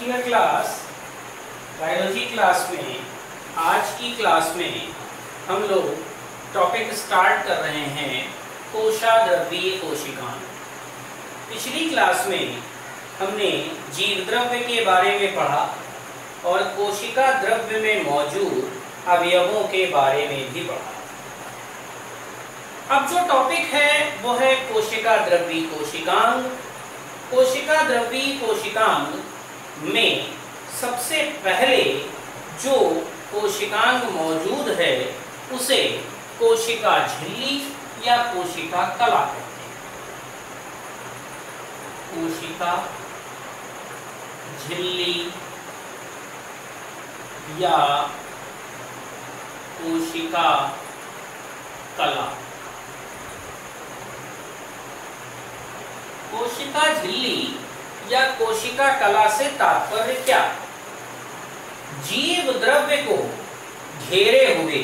Dear class, biology class में आज की क्लास में हम लोग टॉपिक स्टार्ट कर रहे हैं कोशाद्रव्यीय कोशिकाएं। पिछली क्लास में हमने जीव द्रव्य के बारे में पढ़ा और कोशिका द्रव्य में मौजूद अवयवों के बारे में भी पढ़ा। अब जो टॉपिक है वो है कोशिका द्रव्यीय कोशिकांग। कोशिका द्रव्यीय कोशिकांग में सबसे पहले जो कोशिकांग मौजूद है उसे कोशिका झिल्ली या कोशिका कला कहते हैं। कोशिका झिल्ली या कोशिका कला। कोशिका झिल्ली या कोशिका कला से तात्पर्य क्या? जीव द्रव्य को घेरे हुए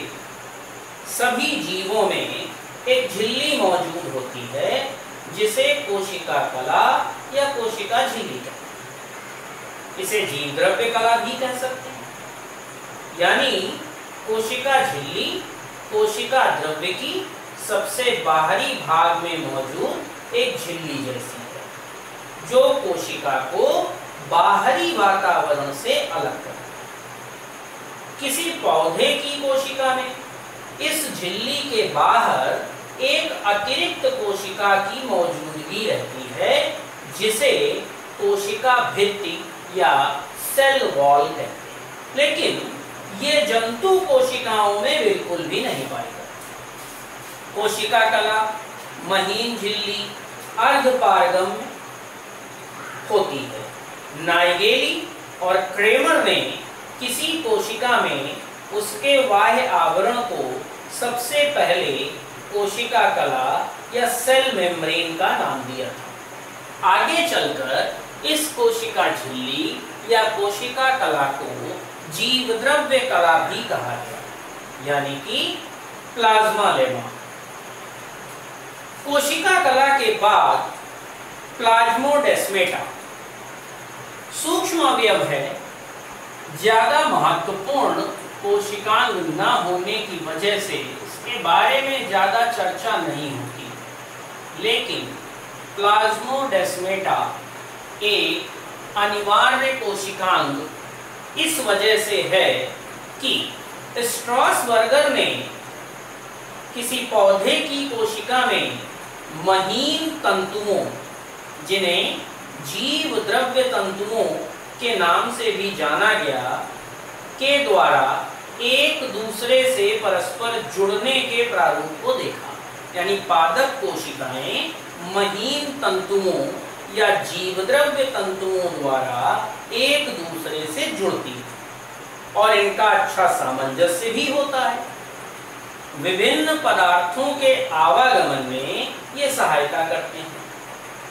सभी जीवों में एक झिल्ली मौजूद होती है जिसे कोशिका कला या कोशिका झिल्ली कहते हैं। इसे जीव द्रव्य कला भी कह सकते हैं। यानी कोशिका झिल्ली कोशिका द्रव्य की सबसे बाहरी भाग में मौजूद एक झिल्ली जैसी है जो कोशिका को बाहरी वातावरण से अलग करता है। किसी पौधे की कोशिका में इस झिल्ली के बाहर एक अतिरिक्त कोशिका की मौजूदगी रहती है जिसे कोशिका भित्ति या सेल वॉल कहते हैं। लेकिन ये जंतु कोशिकाओं में बिल्कुल भी नहीं पाई जाती। कोशिका कला महीन झिल्ली अर्धपारगम्य होती है। नाइगेली और क्रेमर ने किसी कोशिका में उसके बाह्य आवरण को सबसे पहले कोशिका कला या सेल मेम्ब्रेन का नाम दिया था। आगे चलकर इस कोशिका झिल्ली या कोशिका कला को जीव द्रव्य कला भी कहा गया, यानी कि प्लाज्मा लेमा। कोशिका कला के बाद प्लाज्मोडेस्मेटा सूक्ष्म अवयव है। ज्यादा महत्वपूर्ण कोशिकांग न होने की वजह से इसके बारे में ज्यादा चर्चा नहीं होती, लेकिन प्लाज्मोडेस्मेटा एक अनिवार्य कोशिकांग इस वजह से है कि स्ट्रॉसबर्गर ने किसी पौधे की कोशिका में महीन तंतुओं, जिन्हें जीव द्रव्य तंतुओं के नाम से भी जाना गया, के द्वारा एक दूसरे से परस्पर जुड़ने के प्रारूप को देखा। यानी पादप कोशिकाएं महीन तंतुओं या जीव द्रव्य तंतुओं द्वारा एक दूसरे से जुड़ती है और इनका अच्छा सामंजस्य भी होता है। विभिन्न पदार्थों के आवागमन में ये सहायता करते हैं।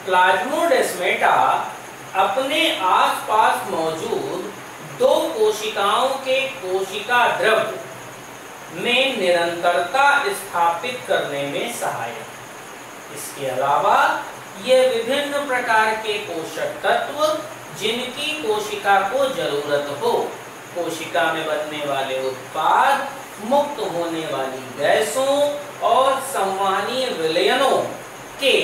प्लाज्मोडेस्मेटा अपने आसपास मौजूद दो कोशिकाओं के कोशिका द्रव्य में निरंतरता स्थापित करने में सहायक है। इसके अलावा ये विभिन्न प्रकार के पोषक तत्व जिनकी कोशिका को जरूरत हो, कोशिका में बनने वाले उत्पाद, मुक्त होने वाली गैसों और संवहनीय विलयनों के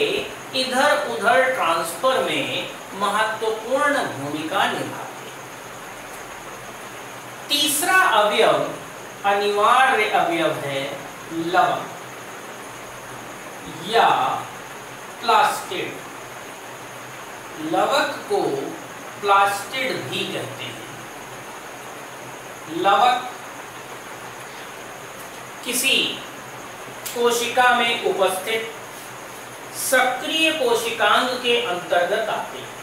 इधर उधर ट्रांसफर में महत्वपूर्ण भूमिका निभाते हैं। तीसरा अवयव अनिवार्य अवयव है लवक या प्लास्टिड। लवक को प्लास्टिड भी कहते हैं। लवक किसी कोशिका में उपस्थित सक्रिय कोशिकांग के अंतर्गत आते हैं।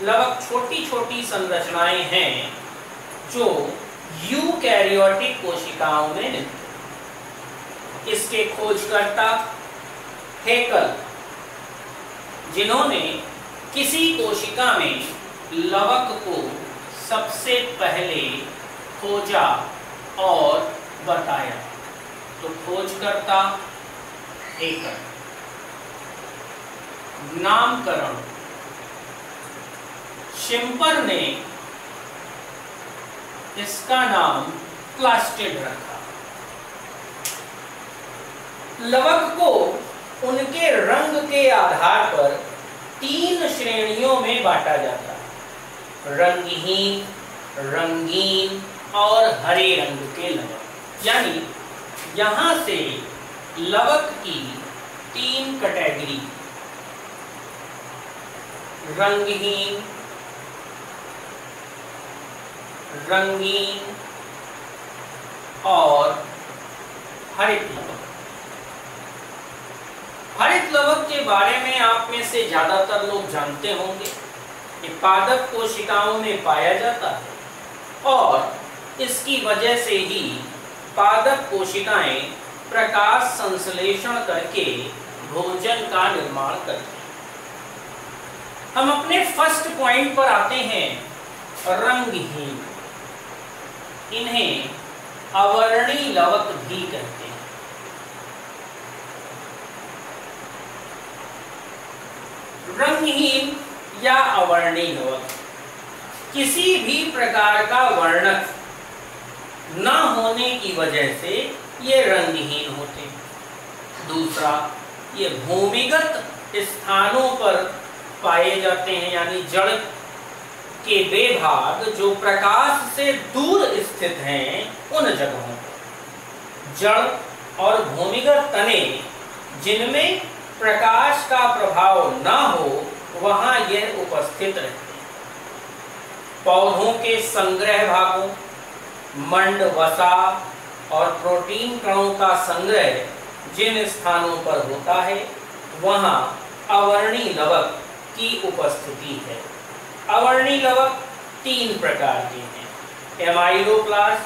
लवक छोटी छोटी संरचनाएं हैं जो यूकैरियोटिक कोशिकाओं में मिलती हैं। इसके खोजकर्ता हेकल, जिन्होंने किसी कोशिका में लवक को सबसे पहले खोजा और बताया, तो खोजकर्ता हेकल। नामकरण शिम्पर ने इसका नाम प्लास्टिड रखा। लवक को उनके रंग के आधार पर 3 श्रेणियों में बांटा जाता है, रंगहीन, रंगीन और हरे रंग के लवक। यानी यहां से लवक की 3 कैटेगरी, रंगहीन, रंगीन और हरित लवक। हरित लवक के बारे में आप में से ज्यादातर लोग जानते होंगे। ये पादप कोशिकाओं में पाया जाता है और इसकी वजह से ही पादप कोशिकाएं प्रकाश संश्लेषण करके भोजन का निर्माण करती हैं। हम अपने फर्स्ट पॉइंट पर आते हैं, रंगहीन। इन्हें अवर्णी लवक भी कहते हैं। रंगहीन या अवर्णी लवक किसी भी प्रकार का वर्णक न होने की वजह से ये रंगहीन होते हैं। दूसरा, ये भूमिगत स्थानों पर पाए जाते हैं, यानी जड़ के वे भाग जो प्रकाश से दूर स्थित हैं उन जगहों पर। जड़ और भूमिगत तने जिनमें प्रकाश का प्रभाव न हो वहां यह उपस्थित रहते हैं। पौधों के संग्रह भागों, मंड, वसा और प्रोटीन कणों का संग्रह जिन स्थानों पर होता है वहां अवर्णी लवक की उपस्थिति है। अवर्णी लवक 3 प्रकार के हैं, एमाइलोप्लास्ट,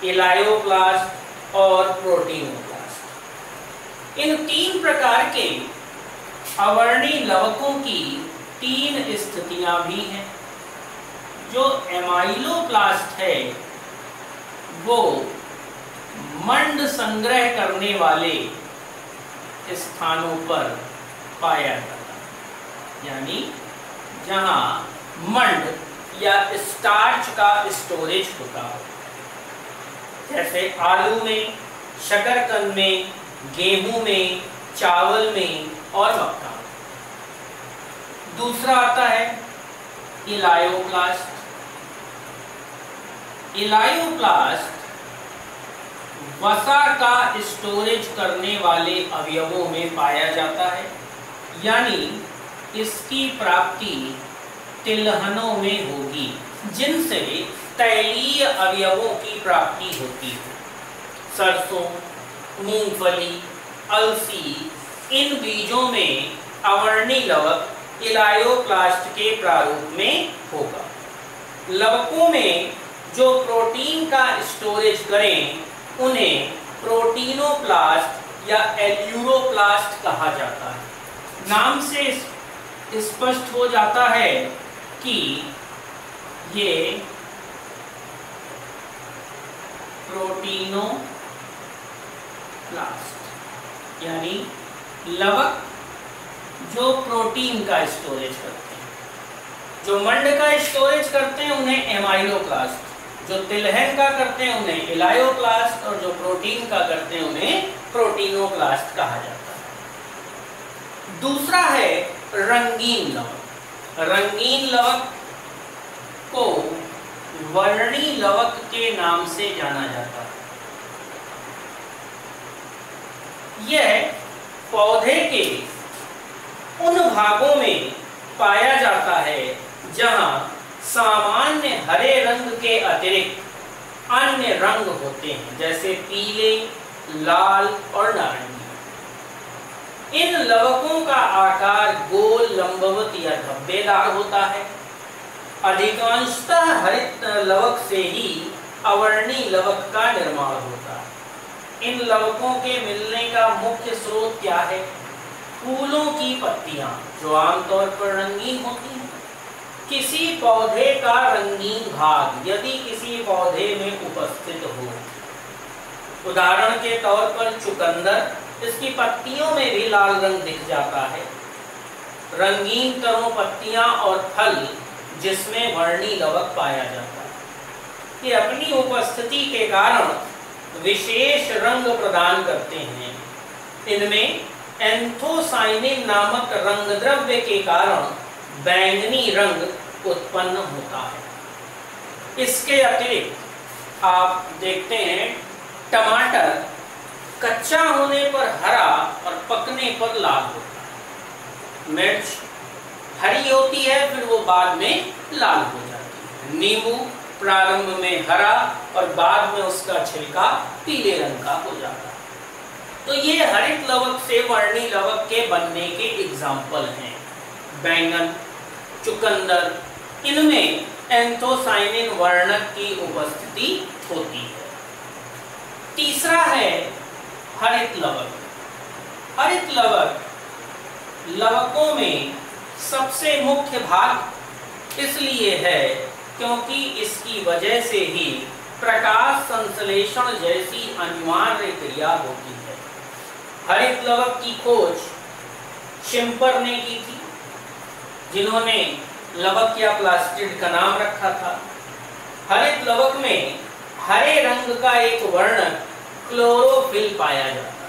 इलायोप्लास्ट और प्रोटीनोप्लास्ट। इन 3 प्रकार के अवर्णी लवकों की 3 स्थितियां भी हैं। जो एमाइलोप्लास्ट है वो मंड संग्रह करने वाले स्थानों पर पाया जाता है, यानी जहां मंड या स्टार्च का स्टोरेज होता है, जैसे आलू में, शकरकंद में, गेहूं में, चावल में और मक्का में। दूसरा आता है इलायोप्लास्ट। इलायोप्लास्ट वसा का स्टोरेज करने वाले अवयवों में पाया जाता है, यानी इसकी प्राप्ति तिलहनों में होगी जिनसे तैलीय अवयवों की प्राप्ति होती है। सरसों, मूंगफली, अलसी, इन बीजों में अवर्णी लवक इलायोप्लास्ट के प्रारूप में होगा। लवकों में जो प्रोटीन का स्टोरेज करें उन्हें प्रोटीनोप्लास्ट या एल्यूरोप्लास्ट कहा जाता है। नाम से स्पष्ट हो जाता है कि ये प्रोटीनोप्लास्ट यानी लवक जो प्रोटीन का स्टोरेज करते हैं। जो मंड का स्टोरेज करते हैं उन्हें एमाइलोप्लास्ट, जो तिलहन का करते हैं उन्हें इलायोप्लास्ट और जो प्रोटीन का करते हैं उन्हें प्रोटीनोप्लास्ट कहा जाता है। दूसरा है रंगीन लवक। रंगीन लवक को वर्णी लवक के नाम से जाना जाता है। यह पौधे के उन भागों में पाया जाता है जहां सामान्य हरे रंग के अतिरिक्त अन्य रंग होते हैं, जैसे पीले, लाल और नारंगी। इन लवकों का आकार गोल, लंबवत या धब्बेदार होता है। अधिकांशतः हरित लवक से ही अवर्णी लवक का निर्माण होता है। इन लवकों के मिलने का मुख्य स्रोत क्या है? फूलों की पत्तियां जो आमतौर पर रंगीन होती हैं। किसी पौधे का रंगीन भाग यदि किसी पौधे में उपस्थित हो, उदाहरण के तौर पर चुकंदर, इसकी पत्तियों में भी लाल रंग दिख जाता है। रंगीन तरों पत्तियां और फल जिसमें वर्णी लवक पाया जाता है। ये अपनी उपस्थिति के कारण विशेष रंग प्रदान करते हैं। इनमें एंथोसाइनिन नामक रंग द्रव्य के कारण बैंगनी रंग उत्पन्न होता है। इसके अतिरिक्त आप देखते हैं टमाटर कच्चा होने पर हरा और पकने पर लाल होता है। मिर्च हरी होती है, फिर वो बाद में लाल हो जाती है। नींबू प्रारंभ में हरा और बाद में उसका छिलका पीले रंग का हो जाता है। तो ये हरित लवक से वर्णी लवक के बनने के एग्जाम्पल हैं। बैंगन, चुकंदर, इनमें एंथोसाइनिन वर्णक की उपस्थिति होती है। तीसरा है हरित लवक। हरित लवक लवकों में सबसे मुख्य भाग इसलिए है क्योंकि इसकी वजह से ही प्रकाश संश्लेषण जैसी अनिवार्य क्रिया होती है। हरित लवक की खोज शिम्पर ने की थी, जिन्होंने लवक या प्लास्टिड का नाम रखा था। हरित लवक में हरे रंग का एक वर्णक क्लोरोफिल पाया जाता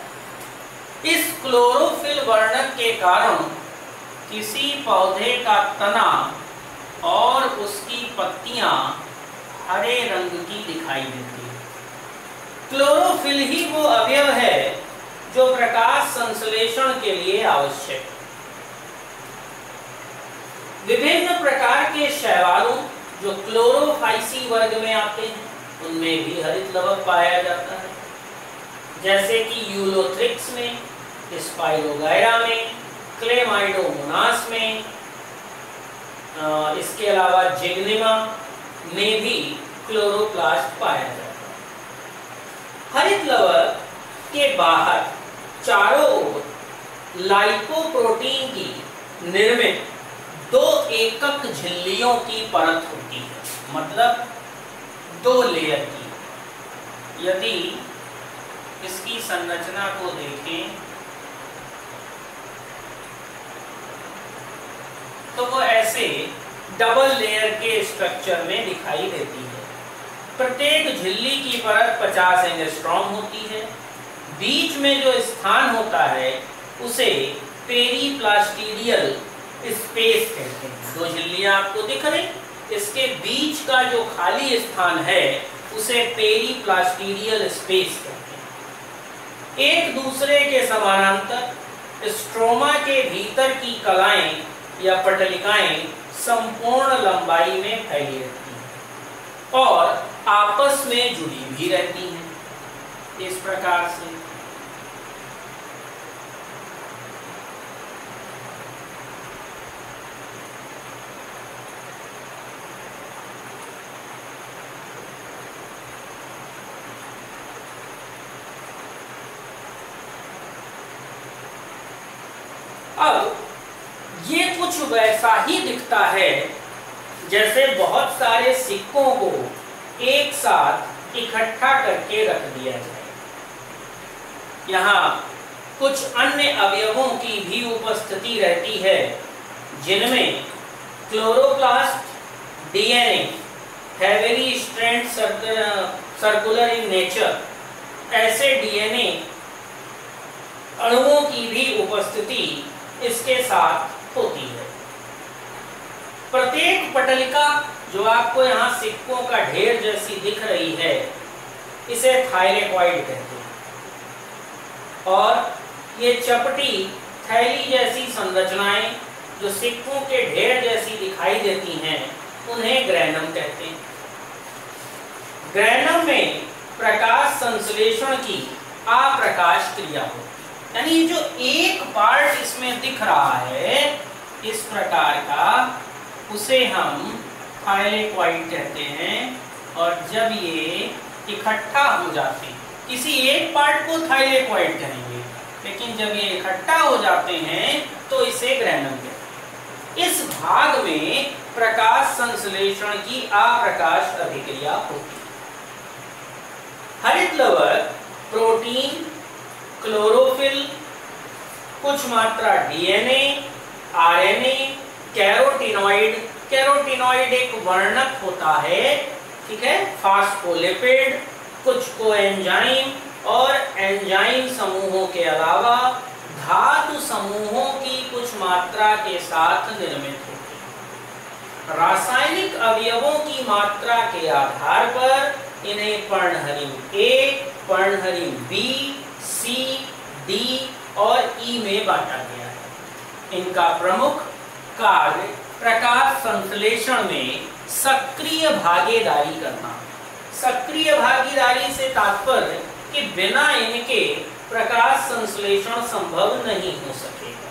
है। इस क्लोरोफिल वर्णक के कारण किसी पौधे का तना और उसकी पत्तियां हरे रंग की दिखाई देती है। क्लोरोफिल ही वो अवयव है जो प्रकाश संश्लेषण के लिए आवश्यक है। विभिन्न प्रकार के शैवालों जो क्लोरोफाइसी वर्ग में आते हैं, उनमें भी हरित लवक पाया जाता है, जैसे कि यूलोथ्रिक्स में, स्पाइरोगायरा में, क्लेमाइडोमोनास में, इसके अलावा जिग्निमा में भी क्लोरोप्लास्ट पाया जाता है। हरित लवक के बाहर चारों ओर लाइपोप्रोटीन की निर्मित 2 एकक झिल्लियों की परत होती है, मतलब 2 लेयर की। यदि इसकी संरचना को देखें तो वो ऐसे डबल लेयर के स्ट्रक्चर में दिखाई देती है। प्रत्येक झिल्ली की परत 50 एंगस्ट्रॉम होती है। बीच में जो स्थान होता है उसे पेरीप्लास्टिडियल स्पेस कहते हैं। 2 झिल्लियां आपको दिख रही, इसके बीच का जो खाली स्थान है उसे पेरीप्लास्टिडियल स्पेस कहते हैं। एक दूसरे के समानांतर स्ट्रोमा के भीतर की कलाएं या पटलिकाएं संपूर्ण लंबाई में फैली रहती हैं और आपस में जुड़ी भी रहती हैं। इस प्रकार से अब ये कुछ वैसा ही दिखता है जैसे बहुत सारे सिक्कों को एक साथ इकट्ठा करके रख दिया जाए। यहाँ कुछ अन्य अवयवों की भी उपस्थिति रहती है, जिनमें chloroplast, DNA, heavily strand circular in nature, ऐसे डीएनए अणुओं की भी उपस्थिति इसके साथ होती है। प्रत्येक पटलिका जो आपको यहाँ सिक्कों का ढेर जैसी दिख रही है, इसे थायलेकॉइड कहते हैं। और ये चपटी थैली जैसी संरचनाएं जो सिक्कों के ढेर जैसी दिखाई देती हैं, उन्हें ग्रैनम कहते हैं। ग्रैनम में प्रकाश संश्लेषण की अप्रकाश क्रिया होती है, यानी जो एक पार्ट इसमें दिख रहा है इस प्रकार का, उसे हम थायलेकॉइड कहते हैं। और जब ये इकट्ठा हो जाते हैं, किसी एक पार्ट को थायलेकॉइड कहेंगे, लेकिन जब ये इकट्ठा हो जाते हैं तो इसे ग्रैनम कहते हैं। इस भाग में प्रकाश संश्लेषण की अप्रकाश अभिक्रिया होती है। हरित लवक प्रोटीन, क्लोरोफिल, कुछ मात्रा डीएनए, आरएनए, कैरोटीनॉइड कैरोटिनॉइड एक वर्णक होता है, ठीक है, फास्फोलिपिड, कुछ कोएंजाइम और एंजाइम समूहों के अलावा धातु समूहों की कुछ मात्रा के साथ निर्मित होते हैं। रासायनिक अवयवों की मात्रा के आधार पर इन्हें पर्णहरिम ए, पर्णहरिम बी, सी, डी और ई में बांटा गया है। इनका प्रमुख कार्य प्रकाश संश्लेषण में सक्रिय भागीदारी करना। सक्रिय भागीदारी से तात्पर्य कि बिना इनके प्रकाश संश्लेषण संभव नहीं हो सकेगा।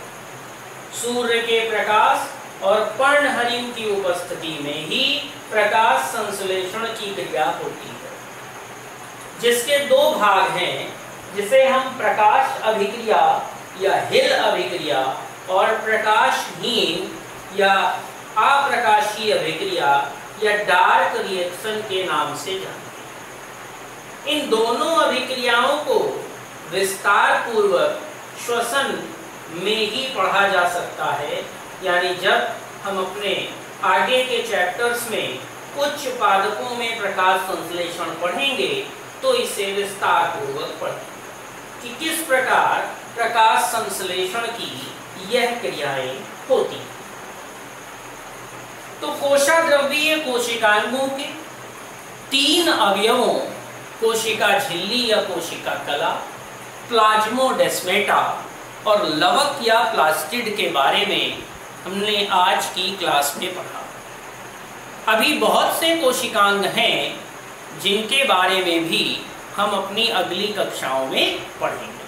सूर्य के प्रकाश और पर्णहरिम की उपस्थिति में ही प्रकाश संश्लेषण की क्रिया होती है, जिसके दो भाग हैं, जिसे हम प्रकाश अभिक्रिया या हिल अभिक्रिया और प्रकाशहीन या अप्रकाशीय अभिक्रिया या डार्क रिएक्शन के नाम से जानते हैं। इन दोनों अभिक्रियाओं को विस्तार पूर्वक श्वसन में ही पढ़ा जा सकता है, यानी जब हम अपने आगे के चैप्टर्स में उच्च पादपों में प्रकाश संश्लेषण पढ़ेंगे तो इसे विस्तार पूर्वक पढ़ेंगे कि किस प्रकार प्रकाश संश्लेषण की यह क्रियाएं होती हैं। तो कोशाद्रव्यीय कोशिकांगों के 3 अवयवों कोशिका झिल्ली या कोशिका कला, प्लाज्मोडेस्मेटा और लवक या प्लास्टिड के बारे में हमने आज की क्लास में पढ़ा। अभी बहुत से कोशिकांग हैं जिनके बारे में भी हम अपनी अगली कक्षाओं में पढ़ेंगे।